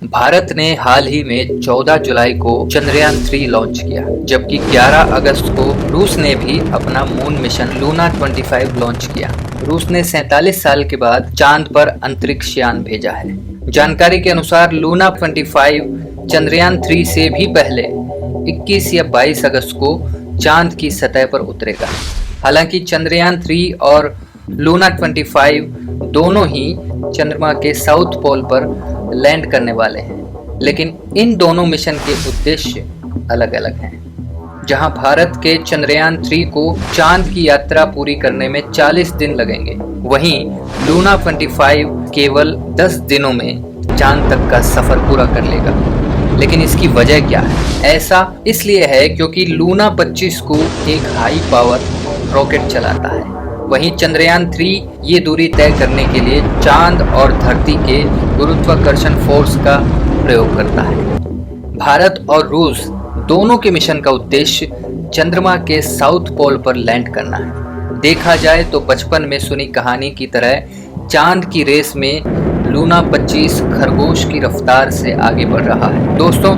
भारत ने हाल ही में 14 जुलाई को चंद्रयान 3 लॉन्च किया, जबकि 11 अगस्त को रूस ने भी अपना मून मिशन लूना 25 लॉन्च किया। रूस ने 47 साल के बाद चांद पर अंतरिक्ष यान भेजा है। जानकारी के अनुसार लूना 25 चंद्रयान 3 से भी पहले 21 या 22 अगस्त को चांद की सतह पर उतरेगा। हालांकि चंद्रयान 3 और लूना 25 दोनों ही चंद्रमा के साउथ पोल पर लैंड करने वाले हैं, लेकिन इन दोनों मिशन के उद्देश्य अलग अलग हैं। जहां भारत के चंद्रयान 3 को चांद की यात्रा पूरी करने में 40 दिन लगेंगे, वहीं लूना 25 केवल 10 दिनों में चांद तक का सफर पूरा कर लेगा। लेकिन इसकी वजह क्या है? ऐसा इसलिए है क्योंकि लूना 25 को एक हाई पावर रॉकेट चलाता है, वहीं चंद्रयान 3 ये दूरी तय करने के लिए चांद और धरती के गुरुत्वाकर्षण फोर्स का प्रयोग करता है। भारत और रूस दोनों के मिशन का उद्देश्य चंद्रमा के साउथ पोल पर लैंड करना है। देखा जाए तो बचपन में सुनी कहानी की तरह चांद की रेस में लूना 25 खरगोश की रफ्तार से आगे बढ़ रहा है। दोस्तों,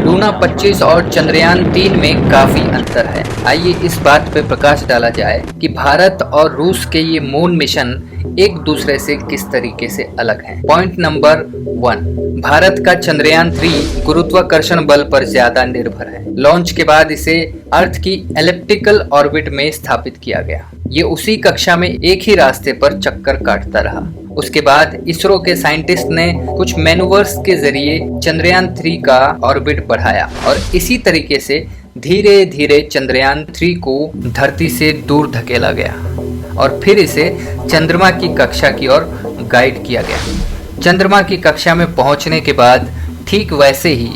लूना 25 और चंद्रयान 3 में काफी अंतर है। आइए इस बात पर प्रकाश डाला जाए कि भारत और रूस के ये मून मिशन एक दूसरे से किस तरीके से अलग हैं। पॉइंट नंबर 1, भारत का चंद्रयान 3 गुरुत्वाकर्षण बल पर ज्यादा निर्भर है। लॉन्च के बाद इसे अर्थ की एलिप्टिकल ऑर्बिट में स्थापित किया गया। ये उसी कक्षा में एक ही रास्ते पर चक्कर काटता रहा। उसके बाद इसरो के साइंटिस्ट ने कुछ मैनूवर्स के जरिए चंद्रयान 3 का ऑर्बिट बढ़ाया और इसी तरीके से धीरे धीरे चंद्रयान 3 को धरती से दूर धकेला गया और फिर इसे चंद्रमा की कक्षा की ओर गाइड किया गया। चंद्रमा की कक्षा में पहुंचने के बाद ठीक वैसे ही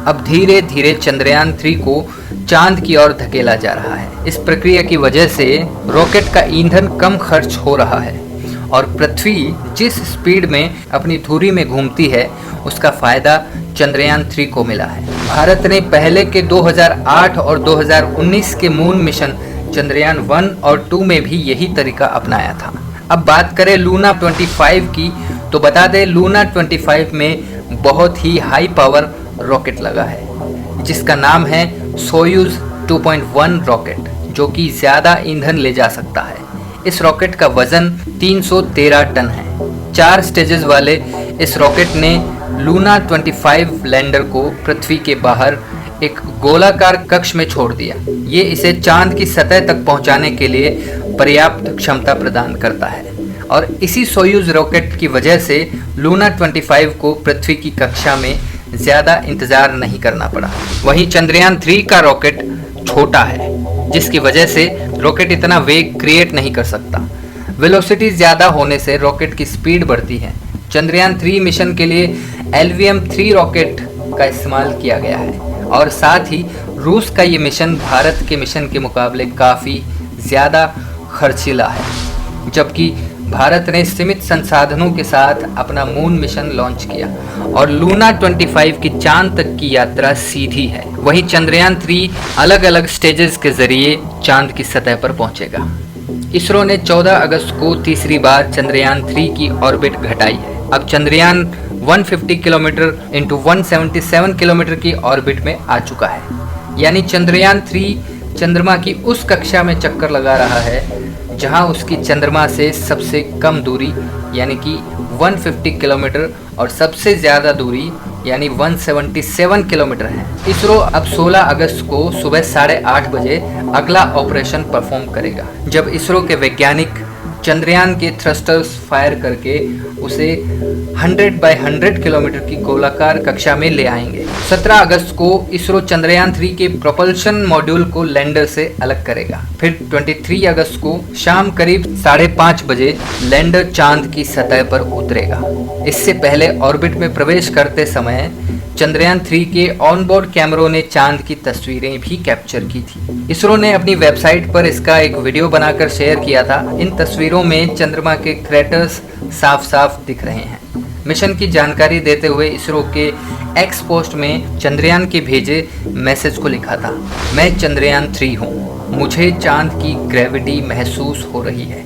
अब धीरे धीरे चंद्रयान 3 को चांद की ओर धकेला जा रहा है। इस प्रक्रिया की वजह से रॉकेट का ईंधन कम खर्च हो रहा है और पृथ्वी जिस स्पीड में अपनी धुरी में घूमती है उसका फायदा चंद्रयान 3 को मिला है। भारत ने पहले के 2008 और 2019 के मून मिशन चंद्रयान 1 और 2 में भी यही तरीका अपनाया था। अब बात करें लूना 25 की, तो बता दें लूना 25 में बहुत ही हाई पावर रॉकेट लगा है जिसका नाम है सोयूज 2.1 रॉकेट, जो कि ज्यादा ईंधन ले जा सकता है। इस रॉकेट का वजन 313 टन है। 4 स्टेजेस वाले इस रॉकेट ने लूना 25 लैंडर को पृथ्वी के बाहर एक गोलाकार कक्ष में छोड़ दिया। ये इसे चांद की सतह तक पहुंचाने के लिए पर्याप्त क्षमता प्रदान करता है और इसी सोयूज रॉकेट की वजह से लूना 25 को पृथ्वी की कक्षा में ज्यादा इंतजार नहीं करना पड़ा। वहीं चंद्रयान 3 का रॉकेट छोटा है, जिसकी वजह से रॉकेट इतना वेग क्रिएट नहीं कर सकता। वेलोसिटी ज्यादा होने से रॉकेट की स्पीड बढ़ती है। चंद्रयान 3 मिशन के लिए LVM-3 रॉकेट का इस्तेमाल किया गया है और साथ ही रूस का ये मिशन भारत के मिशन के मुकाबले काफ़ी ज़्यादा खर्चीला है, जबकि भारत ने सीमित संसाधनों के साथ अपना मून मिशन लॉन्च किया और लूना 25 की चांद तक की यात्रा सीधी है। वहीं चंद्रयान 3 अलग अलग स्टेजेस के जरिए चांद की सतह पर पहुंचेगा। इसरो ने 14 अगस्त को तीसरी बार चंद्रयान 3 की ऑर्बिट घटाई है। अब चंद्रयान 150 किलोमीटर इंटू 177 किलोमीटर की ऑर्बिट में आ चुका है, यानी चंद्रयान 3 चंद्रमा की उस कक्षा में चक्कर लगा रहा है जहां उसकी चंद्रमा से सबसे कम दूरी यानी कि 150 किलोमीटर और सबसे ज़्यादा दूरी यानी 177 किलोमीटर है। इसरो अब 16 अगस्त को सुबह 8:30 बजे अगला ऑपरेशन परफॉर्म करेगा, जब इसरो के वैज्ञानिक चंद्रयान के थ्रस्टर्स फायर करके उसे 100 बाय 100 किलोमीटर की गोलाकार कक्षा में ले आएंगे। 17 अगस्त को इसरो चंद्रयान 3 के प्रोपल्शन मॉड्यूल को लैंडर से अलग करेगा। फिर 23 अगस्त को शाम करीब 5:30 बजे लैंडर चांद की सतह पर उतरेगा। इससे पहले ऑर्बिट में प्रवेश करते समय चंद्रयान 3 के ऑनबोर्ड कैमरों ने चांद की तस्वीरें भी कैप्चर की थी। इसरो ने अपनी वेबसाइट पर इसका एक वीडियो बनाकर शेयर किया था। इन तस्वीरों में चंद्रमा के क्रेटर्स साफ साफ दिख रहे हैं। मिशन की जानकारी देते हुए इसरो के एक्स पोस्ट में चंद्रयान के भेजे मैसेज को लिखा था, मैं चंद्रयान 3 हूँ, मुझे चांद की ग्रेविटी महसूस हो रही है।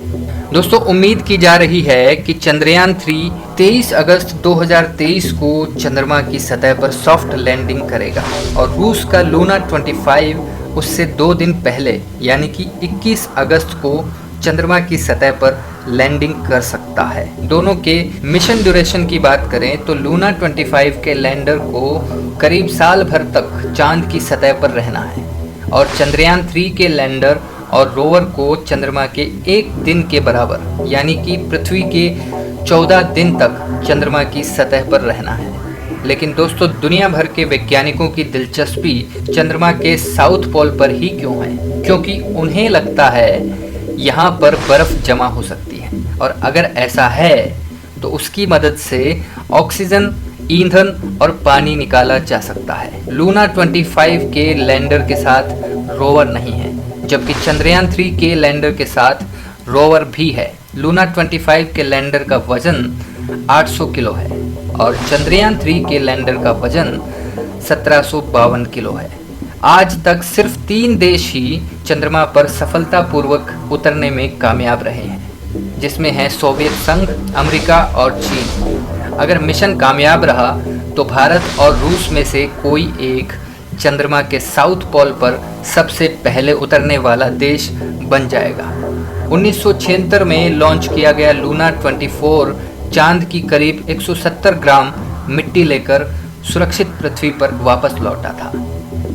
दोस्तों उम्मीद की जा रही है कि चंद्रयान 3 23 अगस्त 2023 को चंद्रमा की सतह पर सॉफ्ट लैंडिंग करेगा और रूस का लूना 25 उससे 2 दिन पहले यानी कि 21 अगस्त को चंद्रमा की सतह पर लैंडिंग कर सकता है। दोनों के मिशन ड्यूरेशन की बात करें तो लूना 25 के लैंडर को करीब साल भर तक चांद की सतह पर रहना है और चंद्रयान 3 के लैंडर और रोवर को चंद्रमा के 1 दिन के बराबर यानी कि पृथ्वी के 14 दिन तक चंद्रमा की सतह पर रहना है। लेकिन दोस्तों दुनिया भर के वैज्ञानिकों की दिलचस्पी चंद्रमा के साउथ पोल पर ही क्यों है? क्योंकि उन्हें लगता है यहाँ पर बर्फ जमा हो सकती है और अगर ऐसा है तो उसकी मदद से ऑक्सीजन, ईंधन और पानी निकाला जा सकता है। लूना 25 के लैंडर के साथ रोवर नहीं है, जबकि चंद्रयान 3 के लैंडर के साथ रोवर भी है। लूना 25 के लैंडर का वजन 800 किलो है और चंद्रयान 3 के लैंडर का वजन 1752 किलो है। आज तक सिर्फ 3 देश ही चंद्रमा पर सफलतापूर्वक उतरने में कामयाब रहे हैं, जिसमें है सोवियत संघ, अमेरिका और चीन। अगर मिशन कामयाब रहा तो भारत और रूस में से कोई एक चंद्रमा के साउथ पोल पर सबसे पहले उतरने वाला देश बन जाएगा। 1976 में लॉन्च किया गया लूना 24 चांद की करीब 170 ग्राम मिट्टी लेकर सुरक्षित पृथ्वी पर वापस लौटा था।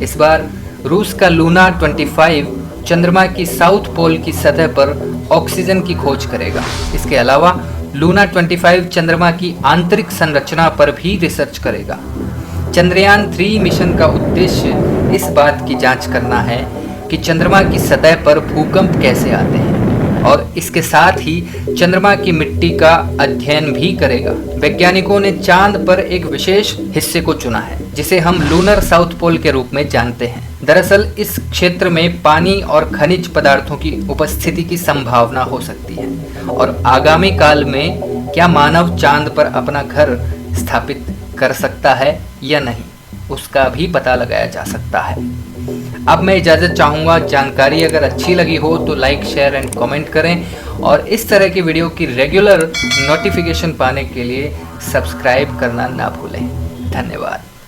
इस बार रूस का लूना 25 चंद्रमा की साउथ पोल की सतह पर ऑक्सीजन की खोज करेगा। इसके अलावा लूना 25 चंद्रमा की आंतरिक संरचना पर भी रिसर्च करेगा। चंद्रयान 3 मिशन का उद्देश्य इस बात की जांच करना है कि चंद्रमा की सतह पर भूकंप कैसे आते हैं और इसके साथ ही चंद्रमा की मिट्टी का अध्ययन भी करेगा। वैज्ञानिकों ने चांद पर एक विशेष हिस्से को चुना है जिसे हम लूनर साउथ पोल के रूप में जानते हैं। दरअसल इस क्षेत्र में पानी और खनिज पदार्थों की उपस्थिति की संभावना हो सकती है और आगामी काल में क्या मानव चांद पर अपना घर स्थापित कर सकता है या नहीं, उसका भी पता लगाया जा सकता है। अब मैं इजाज़त चाहूँगा। जानकारी अगर अच्छी लगी हो तो लाइक, शेयर एंड कमेंट करें और इस तरह की वीडियो की रेगुलर नोटिफिकेशन पाने के लिए सब्सक्राइब करना ना भूलें। धन्यवाद।